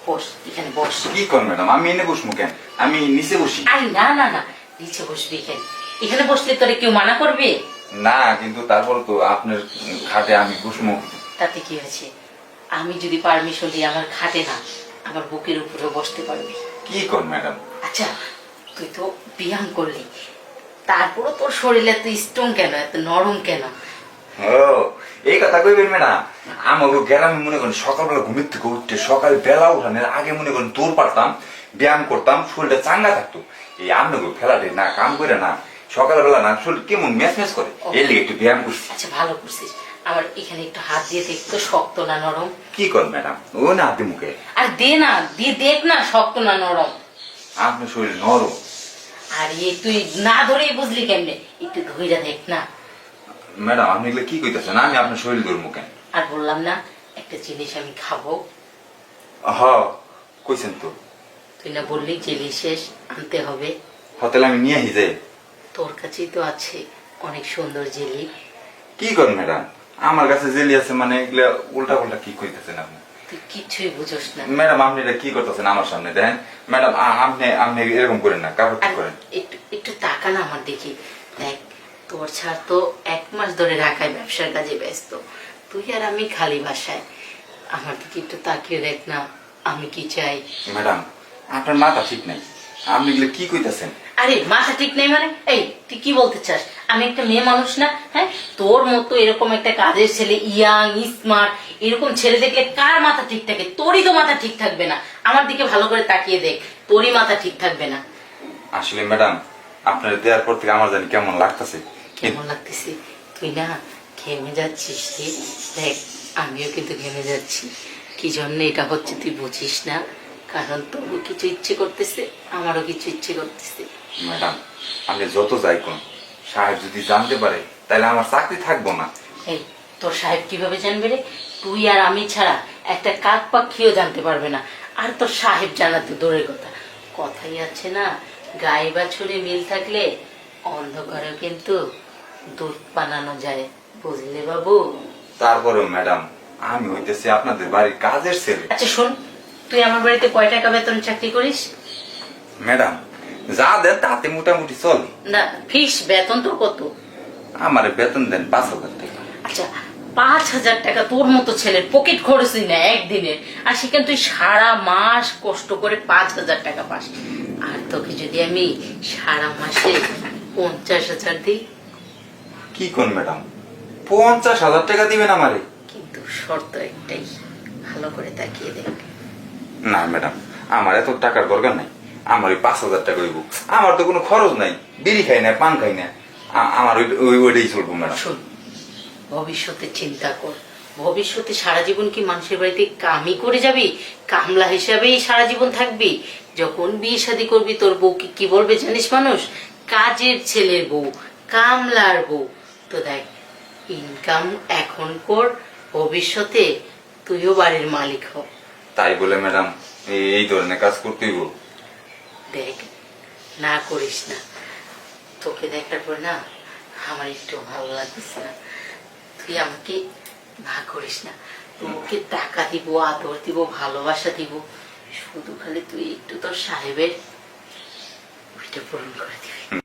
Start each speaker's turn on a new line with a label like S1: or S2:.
S1: বস, এখানে বস।
S2: কি কর ম্যাডাম, আমি এনে বসবো কেন? আমি নিচে বসি।
S1: আরে না না না, নিচে বসবি এখানে। এখানে বসলে তোরে কেউ মানা করবে?
S2: না, কিন্তু তারপর তো আপনার খাটে আমি বসবো।
S1: তাতে কি হয়েছে? আমি যদি পারমিশন দিই আমার খাটে না, আমার বুকের উপরে বসতে পারবি।
S2: কি কর ম্যাডাম?
S1: আচ্ছা, তুই তো ব্যায়াম করলি, তারপরও তোর শরীরে এত স্ট্রং কেন, এত নরম কেন?
S2: ও, এই কথা কইবেন ম্যাডাম। আমাকে গ্রামে মনে করেন সকালবেলা ঘুমের থেকে উঠতে সকাল বেলা উঠানোর আগে মনে করেন দৌড় পারতাম, ব্যায়াম করতাম, শরীরটা চাঙ্গা থাকতো। এই আপনাকে ফেলাতে না, কাম করে না, সকালবেলা না শরীর কেমন ম্যাচ ম্যাচ করে, এর লিগে একটু ব্যায়াম করছি।
S1: আচ্ছা, ভালো করছিস। আমার এখানে একটু হাত দিয়ে দেখ তো, শক্ত না নরম?
S2: কি কর ম্যাডাম? ও না হাতে মুখে।
S1: আর দে না, দিয়ে দেখ না শক্ত না নরম।
S2: আপনার শরীর নরম।
S1: আর তুই না ধরেই বুঝলি কেমনে? একটু ধইরা দেখ না।
S2: ম্যাডাম আপনি এগুলো কি কইতেছেন? আমি আপনার শরীর ধরবো কেন?
S1: আর বললাম না একটা জিনিস আমি খাবো?
S2: হ, কইছেন তো।
S1: তুই না বললি জেলি শেষ আনতে হবে?
S2: হোটেলে আমি নিয়ে আহি যাই।
S1: তোর কাছেই তো আছে অনেক সুন্দর জেলি।
S2: কি করেন ম্যাডাম? আমার কাছে জেলি আছে মানে এগুলা উল্টা পাল্টা কি কইতেছেন আপনি?
S1: তুই কিছুই বুঝোস না।
S2: ম্যাডাম আপনি এটা কি করতেছেন আমার সামনে? দেখেন ম্যাডাম, আপনি আপনি এরকম করেন না, কাপড় ঠিক করেন।
S1: একটু একটু তাকা না আমার দিকে। দেখ, তোর ছাড় তো 1 মাস ধরে ঢাকায় ব্যবসার কাজে ব্যস্ত, তুই আর আমি খালি বাসায়। আমার দিকে একটু তাকিয়ে দেখ না, আমি কি চাই।
S2: ম্যাডাম আপনার মাথা ঠিক নাই, আপনি এগুলো কি কইতেছেন?
S1: আরে মাথা ঠিক নেই মানে? এই তুই কি বলতে চাস? আমি একটা মেয়ে মানুষ না? হ্যাঁ, তোর মতো এরকম একটা কাজের ছেলে, ইয়াং স্মার্ট, এরকম ছেলে দেখলে কার মাথা ঠিক থাকে? তোরই তো মাথা ঠিক থাকবে না। আমার দিকে ভালো করে তাকিয়ে দেখ, তোরই মাথা ঠিক থাকবে না।
S2: আসলে ম্যাডাম আপনার দেওয়ার পর থেকে আমার জানি কেমন লাগতেছে।
S1: কেমন লাগতেছে? তুই না ঘেমে যাচ্ছিস রে। দেখ, আমিও কিন্তু ঘেমে যাচ্ছি। কি জন্য এটা হচ্ছে তুই বুঝিস না? কারণ তোরও কিছু ইচ্ছে করতেছে, আমারও কিছু ইচ্ছে করতেছে।
S2: ম্যাডাম আপনি যত যাই কোন, সাহেব যদি জানতে পারে তাহলে আমার চাকরি থাকবো না।
S1: এই, তোর সাহেব কিভাবে জানবে রে? তুই আর আমি ছাড়া একটা কাক পাখিও জানতে পারবে না। আর তোর সাহেব জানা তো দূরের কথা। কথাই আছে না, গায়ে বাছুরে মিল থাকলে অন্ধকারেও কিন্তু দুধ বানানো যায়, বুঝলে বাবু?
S2: তারপরেও ম্যাডাম আমি হইতেছি আপনাদের বাড়ির কাজের ছেলে।
S1: আচ্ছা শোন, তুই আমার বাড়িতে কয় টাকা বেতন চাকরি করিস?
S2: ম্যাডাম যা দেন তাতে মোটামুটি চলে।
S1: না, ফিক্স বেতন তোর কত?
S2: আমার বেতন দেন 5,000 টাকা।
S1: আচ্ছা, 5,000 টাকা তোর মতো ছেলের পকেট খরচই না একদিনের, আর সেখানে তুই সারা মাস কষ্ট করে 5,000 টাকা পাস। আর তোকে যদি আমি সারা মাসে 50,000 দিই?
S2: কি কোন ম্যাডাম, 50,000 টাকা দিবেন আমারে?
S1: কিন্তু শর্ত একটাই, ভালো করে তাকিয়ে দেখ।
S2: না ম্যাডাম, আমার এত টাকার দরকার নাই। আমার ওই 5,000 টাকা হইব। আমার তো কোনো খরচ নাই, বিড়ি খাই না, পান খাই না, আমার ওইটাই চলবো ম্যাডাম।
S1: শোন, ভবিষ্যতে চিন্তা কর। ভবিষ্যতে সারা জীবন কি মানুষের বাড়িতে কামই করে যাবি? কামলা হিসাবেই সারা জীবন থাকবি? যখন বিয়ে শাদী করবি তোর বউকে কি বলবে জানিস মানুষ? কাজের ছেলের বউ, কামলার বউ। তো দেখ, ইনকাম এখন কর, ভবিষ্যতে তুইও বাড়ির মালিক হ।
S2: তাই বলে ম্যাডাম এই ধরনের কাজ করতেই বল?
S1: দেখ, না করিস না। তোকে দেখার পর না আমার একটু ভালো লাগতেছে না। তুই আমাকে না করিস না। তোকে টাকা দিব, আদর দিব, ভালোবাসা দিব, শুধু খালি তুই একটু তোর সাহেবের ওইটা পূরণ করে দিবি।